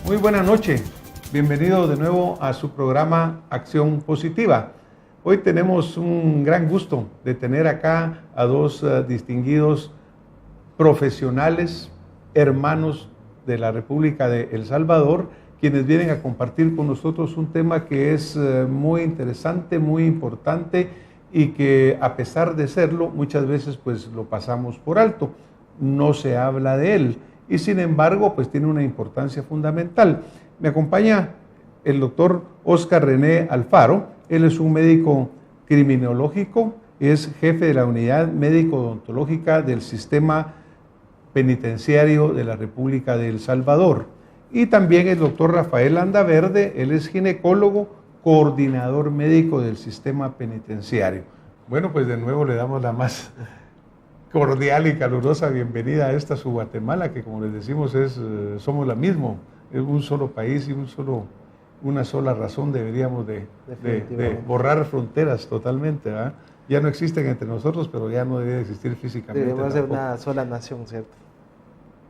Muy buena noche, bienvenido de nuevo a su programa Acción Positiva. Hoy tenemos un gran gusto de tener acá a dos distinguidos profesionales, hermanos de la República de El Salvador, quienes vienen a compartir con nosotros un tema que es muy interesante, muy importante y que a pesar de serlo, muchas veces pues lo pasamos por alto, no se habla de él y sin embargo pues tiene una importancia fundamental. Me acompaña el doctor Oscar René Alfaro, él es un médico criminológico, es jefe de la unidad médico-odontológica del sistema penitenciario de la República de El Salvador. Y también el doctor Rafael Landaverde, él es ginecólogo, coordinador médico del sistema penitenciario. Bueno, pues de nuevo le damos la más cordial y calurosa bienvenida a esta su Guatemala, que como les decimos somos la misma, es un solo país y una sola razón deberíamos de borrar fronteras totalmente, ¿verdad? Ya no existen entre nosotros, pero ya no debe existir físicamente. Debemos ser una sola nación, ¿cierto?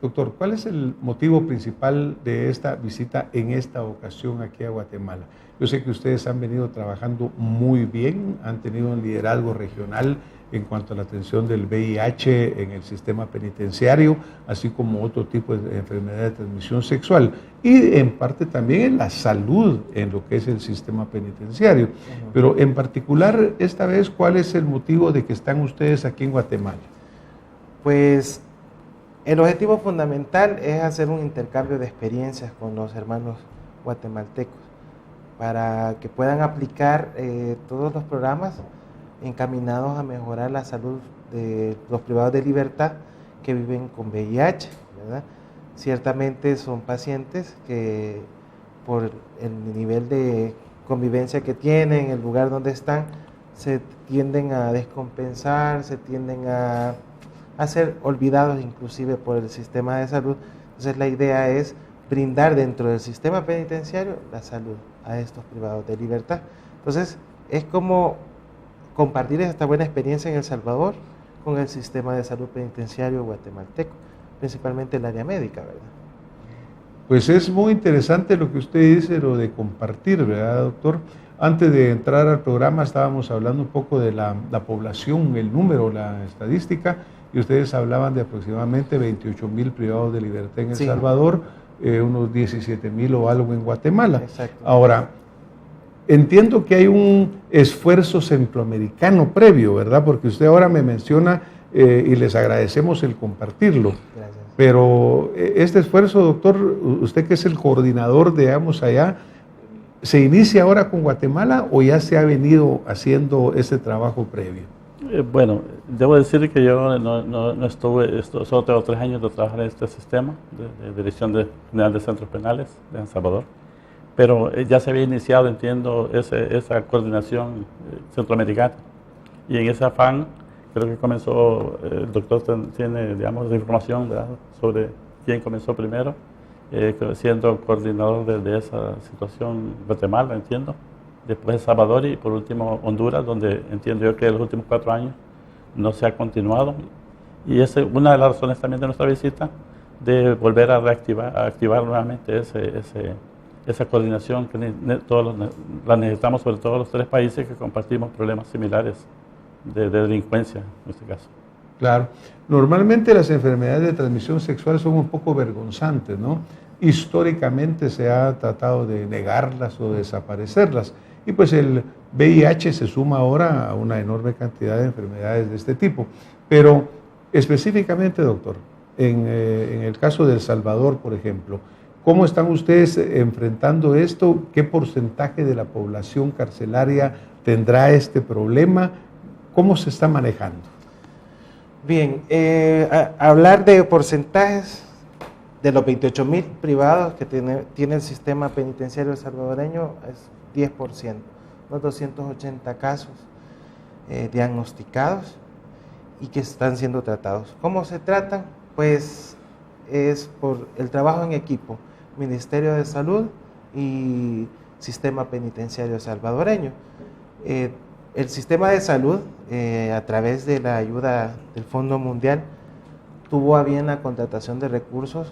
Doctor, ¿cuál es el motivo principal de esta visita en esta ocasión aquí a Guatemala? Yo sé que ustedes han venido trabajando muy bien, han tenido un liderazgo regional en cuanto a la atención del VIH en el sistema penitenciario, así como otro tipo de enfermedad de transmisión sexual y en parte también en la salud en lo que es el sistema penitenciario. Pero en particular, esta vez, ¿cuál es el motivo de que están ustedes aquí en Guatemala? Pues el objetivo fundamental es hacer un intercambio de experiencias con los hermanos guatemaltecos para que puedan aplicar todos los programas encaminados a mejorar la salud de los privados de libertad que viven con VIH, ¿verdad? Ciertamente son pacientes que por el nivel de convivencia que tienen, el lugar donde están, se tienden a descompensar, se tienden a ser olvidados inclusive por el sistema de salud. Entonces la idea es brindar dentro del sistema penitenciario la salud a estos privados de libertad. Entonces es como compartir esta buena experiencia en El Salvador con el sistema de salud penitenciario guatemalteco, principalmente el área médica, ¿verdad? Pues es muy interesante lo que usted dice, lo de compartir, ¿verdad, doctor? Antes de entrar al programa estábamos hablando un poco de la población, el número, la estadística, y ustedes hablaban de aproximadamente 28,000 privados de libertad en El Salvador, unos 17,000 o algo en Guatemala. Exacto. Ahora, entiendo que hay un esfuerzo centroamericano previo, ¿verdad? Porque usted ahora me menciona y les agradecemos el compartirlo. Gracias. Pero este esfuerzo, doctor, usted que es el coordinador, digamos, allá, ¿se inicia ahora con Guatemala o ya se ha venido haciendo ese trabajo previo? Bueno, debo decir que yo no estuve, solo tengo 3 años de trabajar en este sistema de Dirección General de Centros Penales de El Salvador, pero ya se había iniciado, entiendo, esa coordinación centroamericana, y en ese afán creo que comenzó, el doctor tiene, digamos, información, ¿verdad?, sobre quién comenzó primero, siendo coordinador de esa situación Guatemala, entiendo, después El Salvador y por último Honduras, donde entiendo yo que en los últimos 4 años no se ha continuado, y esa es una de las razones también de nuestra visita, de volver a activar nuevamente esa coordinación que la necesitamos, sobre todo los 3 países que compartimos problemas similares de delincuencia en este caso. Claro. Normalmente las enfermedades de transmisión sexual son un poco vergonzantes, ¿no? Históricamente se ha tratado de negarlas o desaparecerlas. Y pues el VIH se suma ahora a una enorme cantidad de enfermedades de este tipo. Pero específicamente, doctor, en el caso de El Salvador, por ejemplo, ¿cómo están ustedes enfrentando esto? ¿Qué porcentaje de la población carcelaria tendrá este problema? ¿Cómo se está manejando? Bien, hablar de porcentajes de los 28,000 privados que tiene el sistema penitenciario salvadoreño es 10%, unos 280 casos diagnosticados y que están siendo tratados. ¿Cómo se tratan? Pues es por el trabajo en equipo, Ministerio de Salud y Sistema Penitenciario Salvadoreño. El sistema de salud, a través de la ayuda del Fondo Mundial, tuvo a bien la contratación de recursos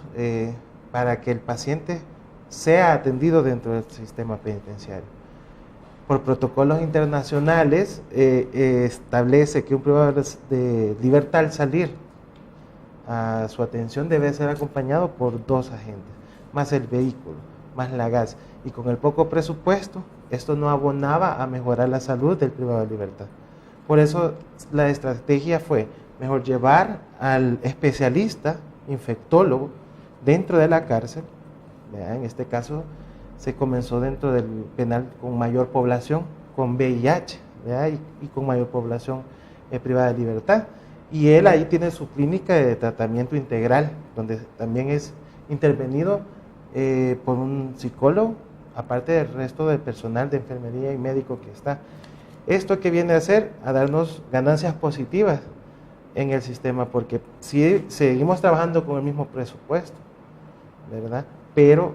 para que el paciente sea atendido dentro del sistema penitenciario. Por protocolos internacionales establece que un privado de libertad al salir a su atención debe ser acompañado por 2 agentes, más el vehículo, más la gas, y con el poco presupuesto esto no abonaba a mejorar la salud del privado de libertad. Por eso la estrategia fue mejor llevar al especialista, infectólogo, dentro de la cárcel. En este caso se comenzó dentro del penal con mayor población, con VIH, y con mayor población privada de libertad. Y él ahí tiene su clínica de tratamiento integral, donde también es intervenido por un psicólogo, aparte del resto del personal de enfermería y médico que está. ¿Esto qué viene a hacer? A darnos ganancias positivas en el sistema, porque sí seguimos trabajando con el mismo presupuesto, ¿verdad? Pero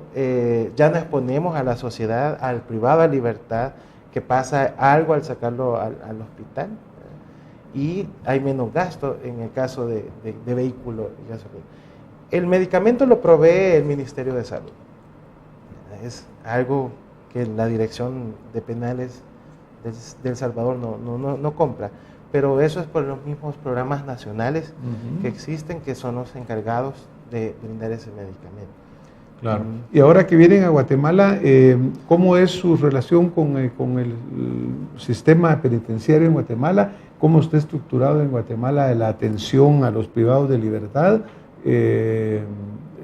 ya no exponemos a la sociedad, al privado de libertad, que pasa algo al sacarlo al hospital, ¿verdad? Y hay menos gasto en el caso de vehículo y gasolina. El medicamento lo provee el Ministerio de Salud. Es algo que la Dirección de Penales de El Salvador no compra, pero eso es por los mismos programas nacionales que existen, que son los encargados de brindar ese medicamento. Claro. Y ahora que vienen a Guatemala, ¿cómo es su relación con el sistema penitenciario en Guatemala? ¿Cómo está estructurado en Guatemala la atención a los privados de libertad?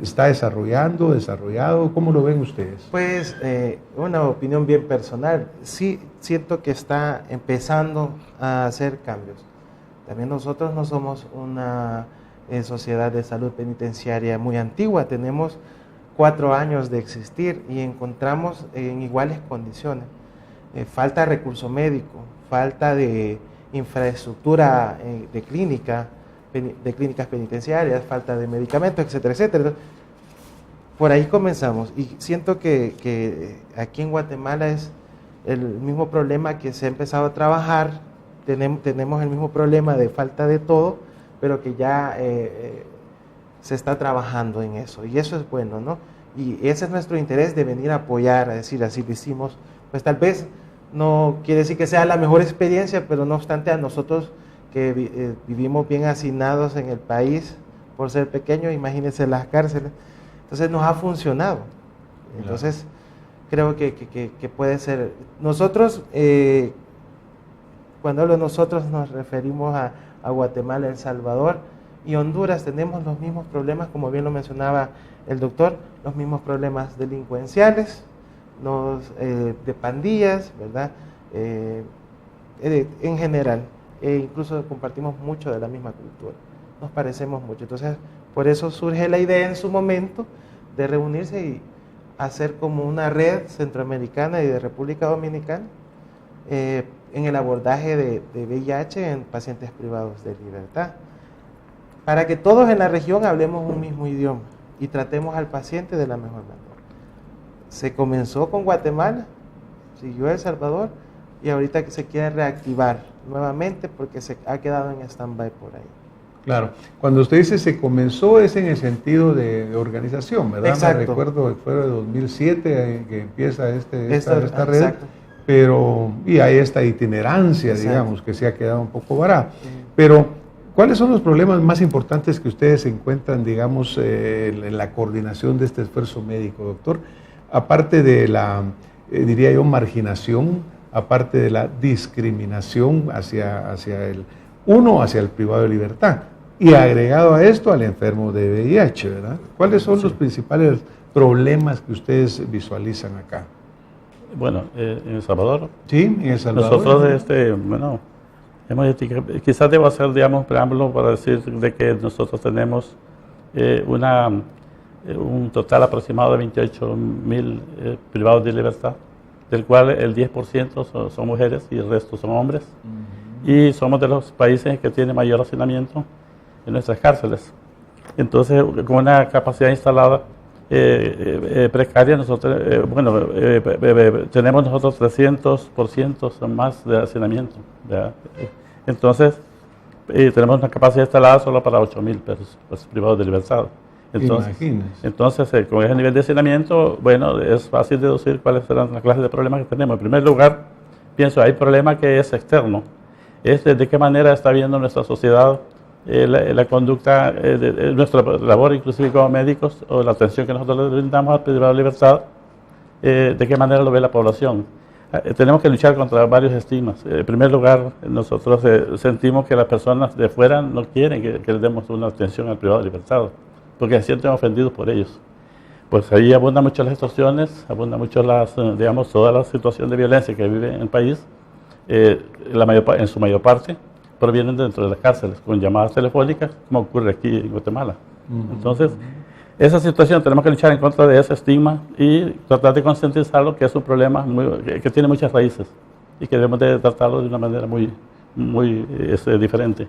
¿Está desarrollado? ¿Cómo lo ven ustedes? Pues una opinión bien personal. Sí, siento que está empezando a hacer cambios. También nosotros no somos una sociedad de salud penitenciaria muy antigua. Tenemos 4 años de existir y encontramos en iguales condiciones. Falta de recurso médico, falta de infraestructura de clínicas penitenciarias, falta de medicamentos, etcétera, etcétera. Por ahí comenzamos y siento que aquí en Guatemala es el mismo problema que se ha empezado a trabajar. Tenemos el mismo problema de falta de todo, pero que ya se está trabajando en eso, y eso es bueno, ¿no? Y ese es nuestro interés, de venir a apoyar, a decir, así lo hicimos. Pues tal vez no quiere decir que sea la mejor experiencia, pero no obstante, a nosotros que vivimos bien hacinados en el país, por ser pequeños, imagínense las cárceles, entonces nos ha funcionado. Entonces creo que puede ser. Nosotros, cuando hablo de nosotros, nos referimos a Guatemala, El Salvador y Honduras. Tenemos los mismos problemas, como bien lo mencionaba el doctor, los mismos problemas delincuenciales, de pandillas, ¿verdad? En general, incluso compartimos mucho de la misma cultura, nos parecemos mucho. Entonces, por eso surge la idea en su momento de reunirse y hacer como una red centroamericana y de República Dominicana en el abordaje de VIH en pacientes privados de libertad, para que todos en la región hablemos un mismo idioma y tratemos al paciente de la mejor manera. Se comenzó con Guatemala, siguió El Salvador y ahorita que se quiere reactivar nuevamente porque se ha quedado en stand-by por ahí. Claro, cuando usted dice se comenzó es en el sentido de organización, ¿verdad? Exacto. Me recuerdo que fue de 2007 que empieza esta red, exacto. Pero y hay esta itinerancia, Exacto. digamos, que se ha quedado un poco varada. Pero, ¿cuáles son los problemas más importantes que ustedes encuentran, digamos, en la coordinación de este esfuerzo médico, doctor? Aparte de la, diría yo, marginación, aparte de la discriminación hacia el privado de libertad, y agregado a esto al enfermo de VIH, ¿verdad? ¿Cuáles son los principales problemas que ustedes visualizan acá? Bueno, en El Salvador. Sí, en El Salvador. Nosotros, quizás debo hacer, digamos, preámbulo para decir de que nosotros tenemos un total aproximado de 28,000 privados de libertad, del cual el 10% son mujeres y el resto son hombres. Y somos de los países que tienen mayor hacinamiento en nuestras cárceles. Entonces, con una capacidad instalada precaria, nosotros, tenemos nosotros 300% más de hacinamiento, ¿verdad? Entonces, tenemos una capacidad instalada solo para 8,000 privados de libertad. Entonces, con ese nivel de hacinamiento, bueno, es fácil deducir cuáles serán las clases de problemas que tenemos. En primer lugar, pienso, hay problema que es externo. Es de qué manera está viendo nuestra sociedad la conducta, nuestra labor, inclusive como médicos, o la atención que nosotros le brindamos al privado de libertad, de qué manera lo ve la población. Tenemos que luchar contra varios estigmas. En primer lugar, nosotros sentimos que las personas de fuera no quieren que les demos una atención al privado de libertad, porque se sienten ofendidos por ellos. Pues ahí abundan mucho las extorsiones, abundan mucho digamos, toda la situación de violencia que vive en el país, en su mayor parte provienen dentro de las cárceles, con llamadas telefónicas, como ocurre aquí en Guatemala. Entonces, esa situación tenemos que luchar en contra de ese estigma y tratar de concientizarlo, que es un problema que tiene muchas raíces y que debemos de tratarlo de una manera muy diferente,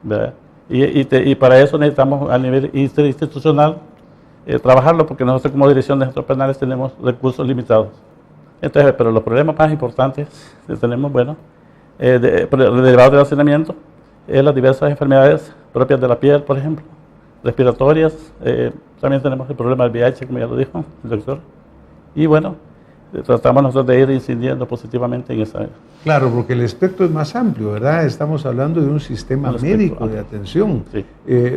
¿verdad? Y para eso necesitamos a nivel interinstitucional trabajarlo, porque nosotros como dirección de centros penales tenemos recursos limitados. Entonces, pero los problemas más importantes que tenemos, bueno, derivados del hacinamiento, las diversas enfermedades propias de la piel, por ejemplo, respiratorias, también tenemos el problema del VIH, como ya lo dijo el doctor, y bueno, tratamos nosotros de ir incidiendo positivamente en esa. Claro, porque el espectro es más amplio, ¿verdad? Estamos hablando de un sistema médico de atención. Sí.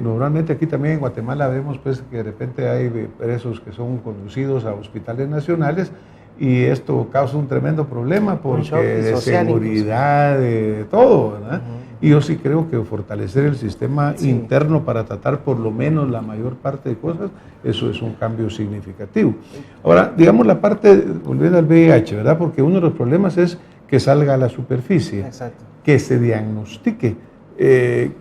Normalmente aquí también en Guatemala vemos pues que de repente hay presos que son conducidos a hospitales nacionales, y esto causa un tremendo problema porque de seguridad, de todo, ¿verdad? Y yo sí creo que fortalecer el sistema interno para tratar por lo menos la mayor parte de cosas, eso es un cambio significativo. Ahora, digamos la parte, volviendo al VIH, ¿verdad? Porque uno de los problemas es que salga a la superficie, que se diagnostique.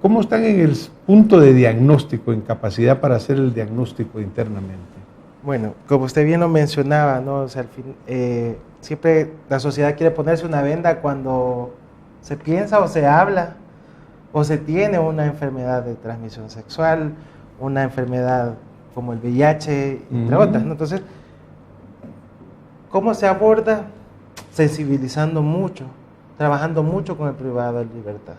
¿Cómo están en el punto de diagnóstico, en capacidad para hacer el diagnóstico internamente? Bueno, como usted bien lo mencionaba, ¿no? O sea, siempre la sociedad quiere ponerse una venda cuando se piensa o se habla o se tiene una enfermedad de transmisión sexual, una enfermedad como el VIH, entre otras, ¿no? Entonces, ¿cómo se aborda? Sensibilizando mucho, trabajando mucho con el privado de libertad.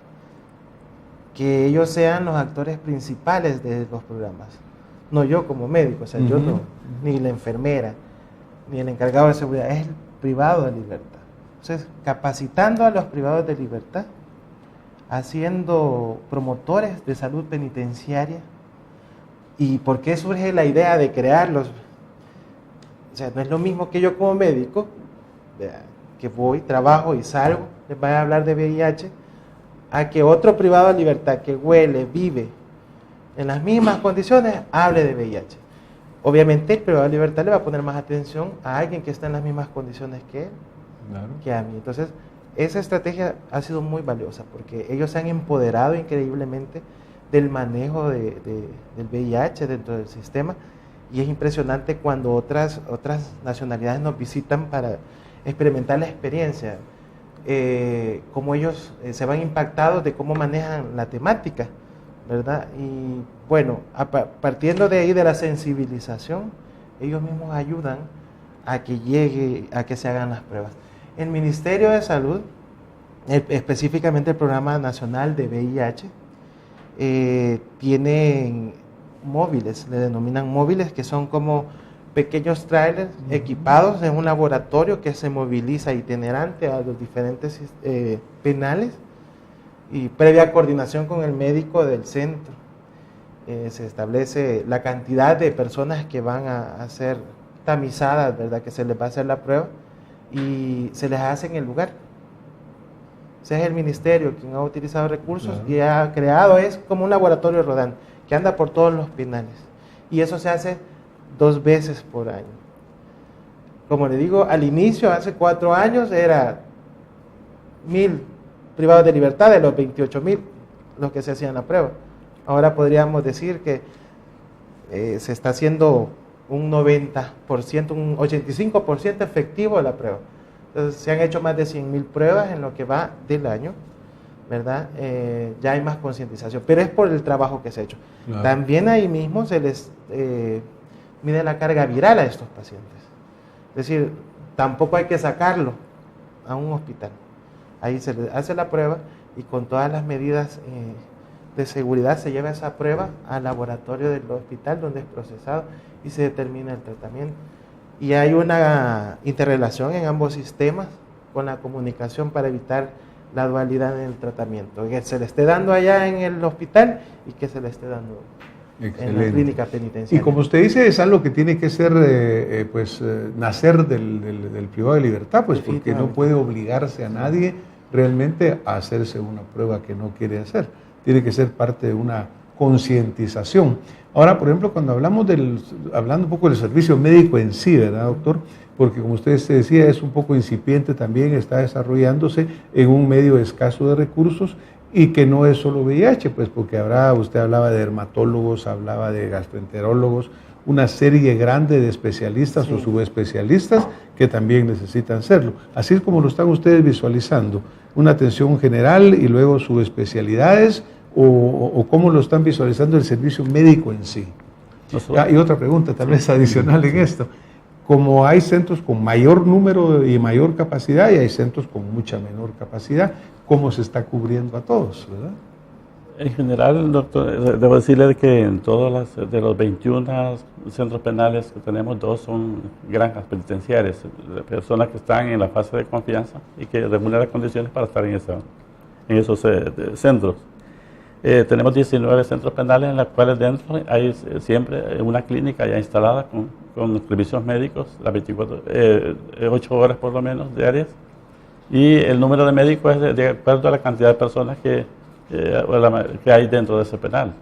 Que ellos sean los actores principales de los programas. No yo como médico, o sea, yo no, ni la enfermera, ni el encargado de seguridad, es el privado de libertad. Entonces, capacitando a los privados de libertad, haciendo promotores de salud penitenciaria. ¿Y por qué surge la idea de crearlos? O sea, no es lo mismo que yo como médico, que voy, trabajo y salgo, les voy a hablar de VIH, a que otro privado de libertad que huele, vive en las mismas condiciones, hable de VIH. Obviamente el privado de libertad le va a poner más atención a alguien que está en las mismas condiciones que él, que a mí. Entonces, esa estrategia ha sido muy valiosa porque ellos se han empoderado increíblemente del manejo del VIH dentro del sistema, y es impresionante cuando otras nacionalidades nos visitan para experimentar la experiencia, cómo ellos se van impactados de cómo manejan la temática, ¿verdad? Y bueno, partiendo de ahí de la sensibilización, ellos mismos ayudan a que llegue, a que se hagan las pruebas. El Ministerio de Salud, específicamente el Programa Nacional de VIH, tienen móviles, le denominan móviles, que son como pequeños trailers equipados en un laboratorio que se moviliza itinerante a los diferentes penales, y previa coordinación con el médico del centro se establece la cantidad de personas que van a ser tamizadas, ¿verdad? Que se les va a hacer la prueba y se les hace en el lugar. O sea, es el ministerio quien ha utilizado recursos y ha creado, es como un laboratorio rodante que anda por todos los penales, y eso se hace 2 veces por año. Como le digo, al inicio, hace 4 años, era 1,000 privados de libertad de los 28,000 los que se hacían la prueba. Ahora podríamos decir que se está haciendo un 90%, un 85% efectivo de la prueba. Entonces, se han hecho más de 100,000 pruebas en lo que va del año, ¿verdad? Ya hay más concientización, pero es por el trabajo que se ha hecho. Claro. También ahí mismo se les mide la carga viral a estos pacientes. Es decir, tampoco hay que sacarlo a un hospital. Ahí se les hace la prueba y con todas las medidas de seguridad se lleva esa prueba al laboratorio del hospital donde es procesado y se determina el tratamiento. Y hay una interrelación en ambos sistemas con la comunicación para evitar la dualidad en el tratamiento, que se le esté dando allá en el hospital y que se le esté dando en la clínica penitenciaria. Y como usted dice, es algo que tiene que ser, nacer del privado de libertad, pues porque no puede obligarse a nadie realmente a hacerse una prueba que no quiere hacer. Tiene que ser parte de una concientización. Ahora, por ejemplo, cuando hablando un poco del servicio médico en sí, ¿verdad, doctor? Porque como usted decía, es un poco incipiente también, está desarrollándose en un medio escaso de recursos y que no es solo VIH, pues porque usted hablaba de dermatólogos, hablaba de gastroenterólogos, una serie grande de especialistas o subespecialistas que también necesitan serlo. Así es como lo están ustedes visualizando, una atención general y luego subespecialidades, o cómo lo están visualizando el servicio médico en sí. Y otra pregunta tal vez adicional en esto. Como hay centros con mayor número y mayor capacidad y hay centros con mucha menor capacidad, ¿cómo se está cubriendo a todos, verdad? En general, doctor, debo decirle que en todos de los 21 centros penales que tenemos, 2 son granjas penitenciarias, personas que están en la fase de confianza y que reúnen las condiciones para estar en esos centros. Tenemos 19 centros penales en los cuales dentro hay siempre una clínica ya instalada con servicios médicos, las 8 horas por lo menos diarias, y el número de médicos es de acuerdo a la cantidad de personas que hay dentro de ese penal.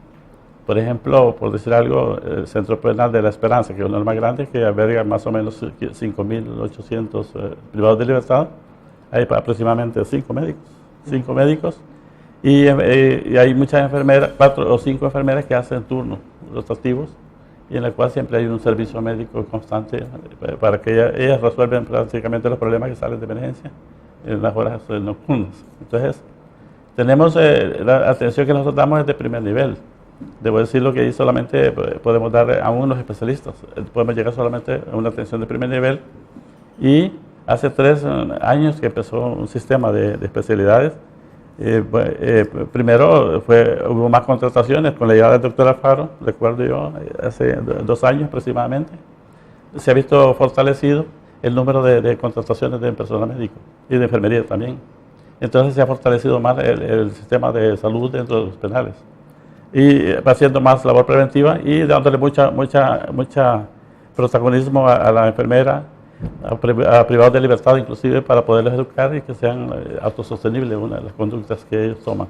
Por ejemplo, por decir algo, el Centro Penal de la Esperanza, que es uno de los más grandes, que alberga más o menos 5.800 privados de libertad, hay aproximadamente 5 médicos. Y hay muchas enfermeras, 4 o 5 enfermeras que hacen turnos rotativos y en la cual siempre hay un servicio médico constante para que ellas resuelven prácticamente los problemas que salen de emergencia en las horas nocturnas. Entonces, tenemos la atención que nosotros damos es de primer nivel. Debo decir lo que solamente podemos dar a unos especialistas. Podemos llegar solamente a una atención de primer nivel y hace 3 años que empezó un sistema de especialidades. Primero hubo más contrataciones con la llegada del doctor Alfaro, recuerdo yo, hace 2 años aproximadamente. Se ha visto fortalecido el número de contrataciones de personal médico y de enfermería también. Entonces se ha fortalecido más el sistema de salud dentro de los penales. Y va haciendo más labor preventiva y dándole mucha protagonismo a la enfermera, a privados de libertad inclusive, para poderlos educar y que sean autosostenibles las conductas que ellos toman.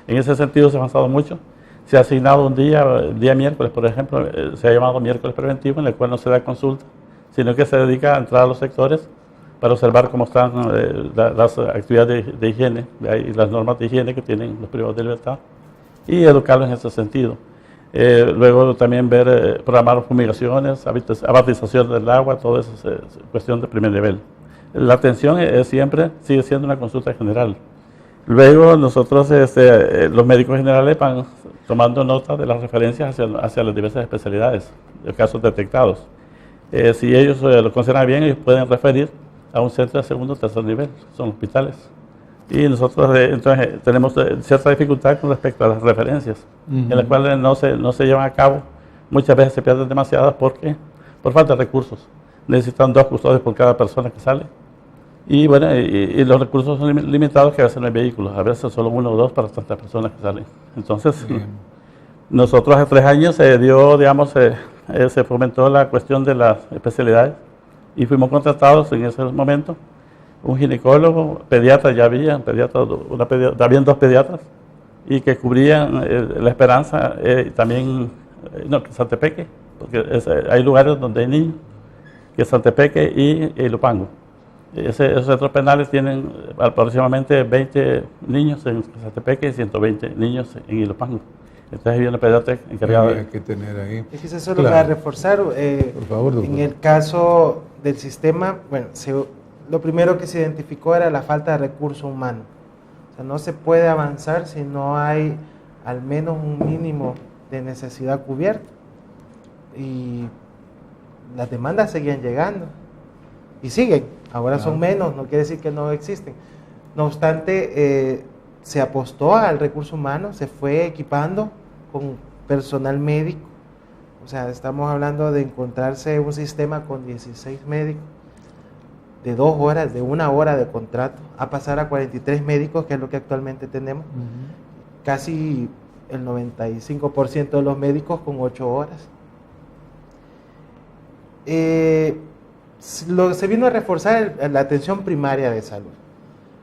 En ese sentido se ha avanzado mucho. Se ha asignado un día miércoles, por ejemplo, se ha llamado miércoles preventivo, en el cual no se da consulta, sino que se dedica a entrar a los sectores para observar cómo están las actividades de higiene y las normas de higiene que tienen los privados de libertad y educarlos en ese sentido. Luego también programar fumigaciones, abatización del agua, todo eso es cuestión de primer nivel. La atención sigue siendo una consulta general. Luego nosotros, los médicos generales, van tomando nota de las referencias hacia las diversas especialidades, de casos detectados. Si ellos lo consideran bien, ellos pueden referir a un centro de segundo o tercer nivel, son hospitales. Y nosotros entonces tenemos cierta dificultad con respecto a las referencias, en las cuales no se llevan a cabo. Muchas veces se pierden demasiadas por falta de recursos. Necesitan 2 custodios por cada persona que sale. Y bueno, y los recursos son limitados, que a veces no hay vehículos, a veces solo 1 o 2 para tantas personas que salen. Entonces, nosotros hace 3 años se fomentó la cuestión de las especialidades y fuimos contratados en ese momento. Un ginecólogo, pediatra, habían 2 pediatras y que cubrían La Esperanza, también Santepeque, porque hay lugares donde hay niños, que es Santepeque y Ilopango. Esos centros penales tienen aproximadamente 20 niños en Santepeque y 120 niños en Ilopango. Entonces había una pediatra encargada. Hay que tener ahí. Quizás solo para reforzar, por favor, doctor. En el caso del sistema, bueno, lo primero que se identificó era la falta de recurso humano. O sea, no se puede avanzar si no hay al menos un mínimo de necesidad cubierta. Y las demandas seguían llegando. Y siguen. Ahora son menos, no quiere decir que no existen. No obstante, se apostó al recurso humano, se fue equipando con personal médico. O sea, estamos hablando de encontrarse un sistema con 16 médicos, de 2 horas, de 1 hora de contrato, a pasar a 43 médicos, que es lo que actualmente tenemos. Casi el 95% de los médicos con 8 horas. Se vino a reforzar la atención primaria de salud,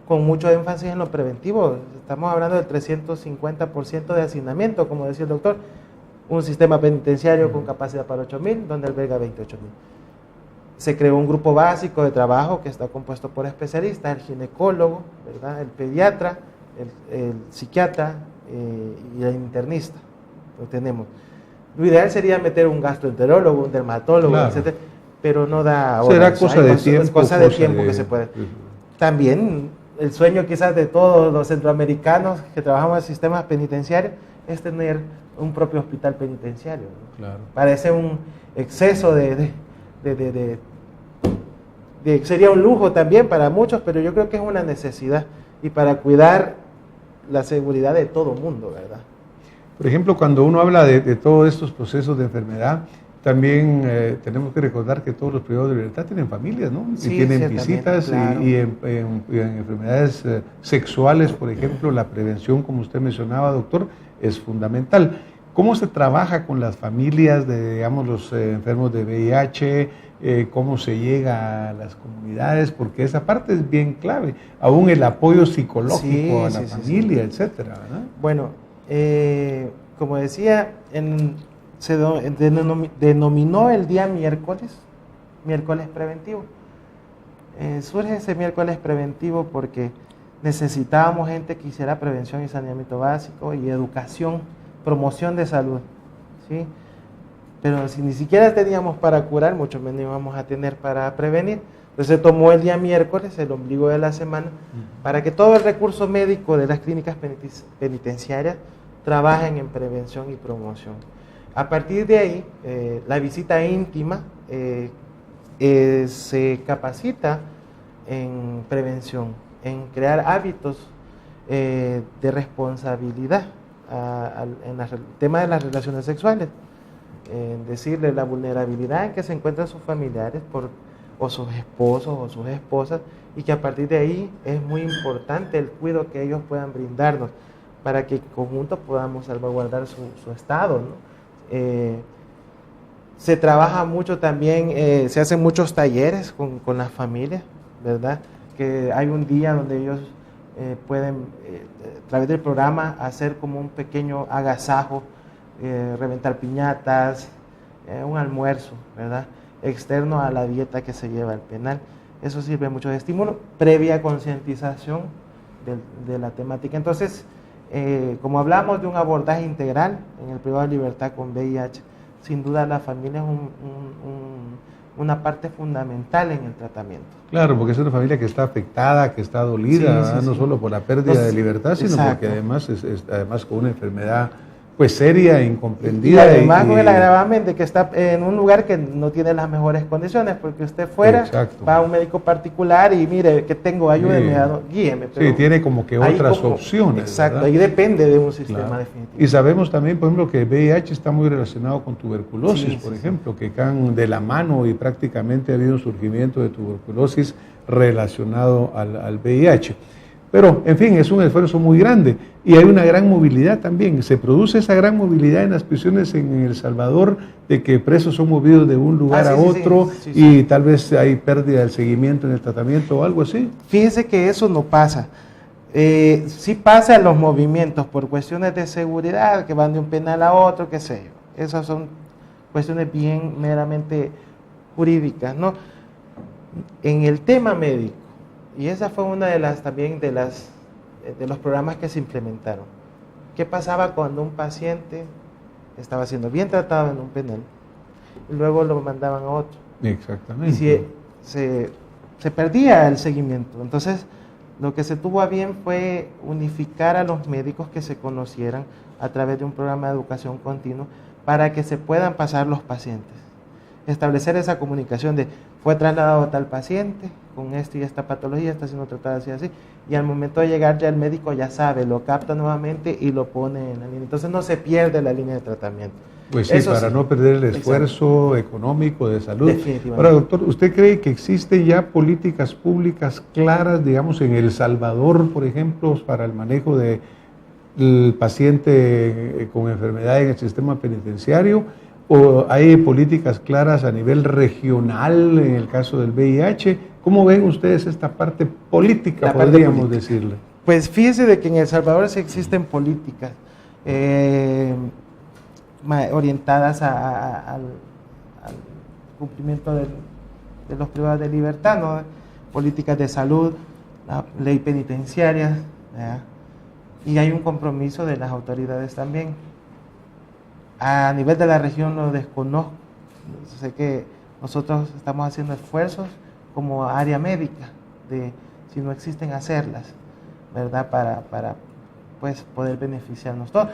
con mucho énfasis en lo preventivo. Estamos hablando del 350% de hacinamiento, como decía el doctor. Un sistema penitenciario con capacidad para 8,000, donde alberga 28,000. Se creó un grupo básico de trabajo que está compuesto por especialistas, el ginecólogo, ¿verdad?, el pediatra, el psiquiatra y el internista. Lo tenemos. Lo ideal sería meter un gastroenterólogo, un dermatólogo, claro, etcétera, pero no da ahora. Será cosa de tiempo. Es cosa de tiempo que se puede. También el sueño quizás de todos los centroamericanos que trabajamos en sistemas penitenciarios es tener un propio hospital penitenciario, ¿no? Claro. Parece un exceso sería un lujo también para muchos, pero yo creo que es una necesidad y para cuidar la seguridad de todo mundo, ¿verdad? Por ejemplo, cuando uno habla de todos estos procesos de enfermedad, también tenemos que recordar que todos los privados de libertad tienen familias, ¿no? Sí, y tienen visitas, claro. y en enfermedades sexuales, por ejemplo, la prevención, como usted mencionaba, doctor, es fundamental. ¿Cómo se trabaja con las familias de, digamos, los enfermos de VIH? ¿Cómo se llega a las comunidades? Porque esa parte es bien clave. Aún el apoyo psicológico a la familia, etcétera, ¿verdad? Bueno, como decía, se denominó el día miércoles preventivo. Surge ese miércoles preventivo porque necesitábamos gente que hiciera prevención y saneamiento básico y educación, promoción de salud, ¿sí? Pero si ni siquiera teníamos para curar, mucho menos íbamos a tener para prevenir. Entonces se tomó el día miércoles, el ombligo de la semana, para que todo el recurso médico de las clínicas penitenciarias trabajen en prevención y promoción. A partir de ahí, la visita íntima se capacita en prevención, en crear hábitos de responsabilidad en el tema de las relaciones sexuales, en decirle la vulnerabilidad en que se encuentran sus familiares o sus esposos o sus esposas, y que a partir de ahí es muy importante el cuidado que ellos puedan brindarnos para que en conjunto podamos salvaguardar su estado, ¿no? Se trabaja mucho también, se hacen muchos talleres con las familias, ¿verdad? Que hay un día donde ellos pueden, a través del programa, hacer como un pequeño agasajo, reventar piñatas, un almuerzo, ¿verdad?, externo a la dieta que se lleva al penal. Eso sirve mucho de estímulo, previa concientización de la temática. Entonces, como hablamos de un abordaje integral en el privado de libertad con VIH, sin duda la familia es una parte fundamental en el tratamiento. Claro, porque es una familia que está afectada, que está dolida, no solo por la pérdida de libertad, sino porque además además con una enfermedad pues seria, incomprendida. Y además con el agravamen de que está en un lugar que no tiene las mejores condiciones, porque usted fuera, va a un médico particular y mire, ¿qué tengo? Ayúdeme, guíeme. Sí, tiene como que otras opciones. Exacto, ¿verdad? Ahí depende de un sistema definitivo. Y sabemos también, por ejemplo, que el VIH está muy relacionado con tuberculosis, por ejemplo, que van de la mano y prácticamente ha habido un surgimiento de tuberculosis relacionado al VIH. Pero, en fin, es un esfuerzo muy grande y hay una gran movilidad también. Se produce esa gran movilidad en las prisiones en El Salvador, de que presos son movidos de un lugar a otro y tal vez hay pérdida del seguimiento en el tratamiento o algo así. Fíjese que eso no pasa. Sí pasa en los movimientos por cuestiones de seguridad, que van de un penal a otro, qué sé yo. Esas son cuestiones bien meramente jurídicas, ¿no? En el tema médico, y esa fue una de las también de los programas que se implementaron. ¿Qué pasaba cuando un paciente estaba siendo bien tratado en un penal y luego lo mandaban a otro? Exactamente. Y si se perdía el seguimiento. Entonces, lo que se tuvo a bien fue unificar a los médicos que se conocieran a través de un programa de educación continua para que se puedan pasar los pacientes. establecer esa comunicación de fue trasladado a tal paciente con esta y esta patología, está siendo tratada así, así, y al momento de llegar ya el médico ya sabe, lo capta nuevamente y lo pone en la línea, entonces no se pierde la línea de tratamiento. Pues sí, para no perder el esfuerzo económico de salud. Ahora, doctor, ¿usted cree que existen ya políticas públicas claras, digamos, en El Salvador, por ejemplo, para el manejo del paciente con enfermedad en el sistema penitenciario? ¿O hay políticas claras a nivel regional en el caso del VIH? ¿Cómo ven ustedes esta parte política, podríamos decirle? Pues fíjese de que en El Salvador sí existen políticas orientadas al cumplimiento de los privados de libertad, ¿no? Políticas de salud, la ley penitenciaria, ¿verdad? Y hay un compromiso de las autoridades también. A nivel de la región lo desconozco, sé que nosotros estamos haciendo esfuerzos como área médica, de si no existen hacerlas, ¿verdad? Para pues poder beneficiarnos todos.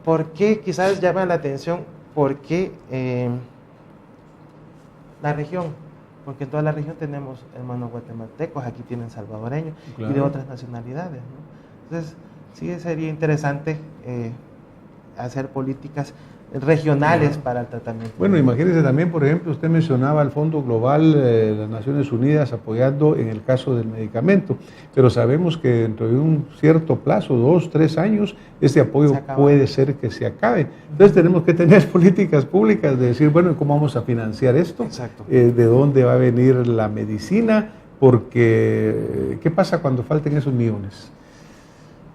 ¿Por qué? Quizás llama la atención, ¿por qué la región? Porque en toda la región tenemos hermanos guatemaltecos, aquí tienen salvadoreños, claro, y de otras nacionalidades, ¿no? Entonces, sí sería interesante hacer políticas regionales para el tratamiento. Bueno, imagínese también, por ejemplo, usted mencionaba el Fondo Global de las Naciones Unidas apoyando en el caso del medicamento, pero sabemos que dentro de un cierto plazo, 2, 3 años, ese apoyo puede ser que se acabe. Entonces tenemos que tener políticas públicas de decir, bueno, ¿cómo vamos a financiar esto? Exacto. ¿De dónde va a venir la medicina? Porque, ¿qué pasa cuando falten esos millones?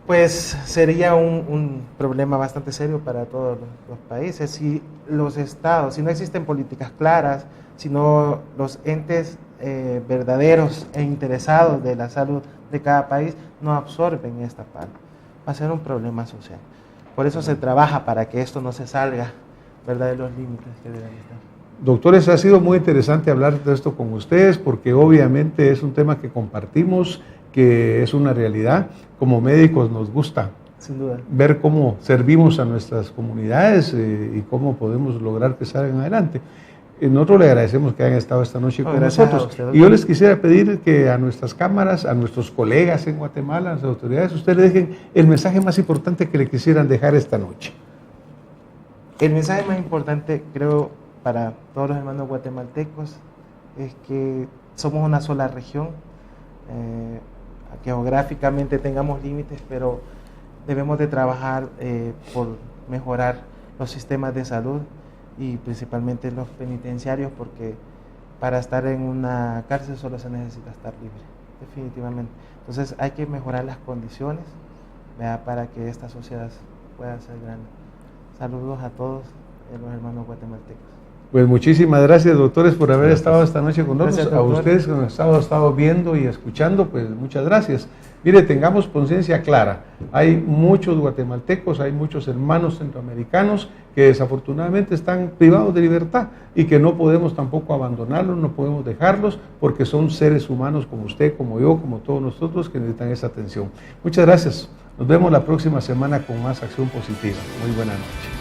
Pues sería un problema bastante serio para todos los países. Si los estados, si no existen políticas claras, si no los entes verdaderos e interesados de la salud de cada país no absorben esta parte, va a ser un problema social. Por eso se trabaja para que esto no se salga, ¿verdad?, de los límites que deben estar. Doctores, ha sido muy interesante hablar de esto con ustedes porque obviamente es un tema que compartimos, que es una realidad. Como médicos nos gusta sin duda ver cómo servimos a nuestras comunidades y cómo podemos lograr que salgan adelante. Nosotros le agradecemos que hayan estado esta noche con nosotros. Y yo les quisiera pedir que a nuestras cámaras, a nuestros colegas en Guatemala, a las autoridades, ustedes le dejen el mensaje más importante que le quisieran dejar esta noche. El mensaje más importante, creo, para todos los hermanos guatemaltecos es que somos una sola región. Geográficamente tengamos límites, pero debemos de trabajar por mejorar los sistemas de salud y principalmente los penitenciarios, porque para estar en una cárcel solo se necesita estar libre, definitivamente. Entonces hay que mejorar las condiciones, ¿verdad?, para que esta sociedad pueda ser grande. Saludos a todos los hermanos guatemaltecos. Pues muchísimas gracias, doctores, por haber estado esta noche con nosotros. Gracias, a ustedes que nos han estado viendo y escuchando, pues muchas gracias. Mire, tengamos conciencia clara. Hay muchos guatemaltecos, hay muchos hermanos centroamericanos que desafortunadamente están privados de libertad y que no podemos tampoco abandonarlos, no podemos dejarlos, porque son seres humanos como usted, como yo, como todos nosotros que necesitan esa atención. Muchas gracias. Nos vemos la próxima semana con más Acción Positiva. Muy buena noche.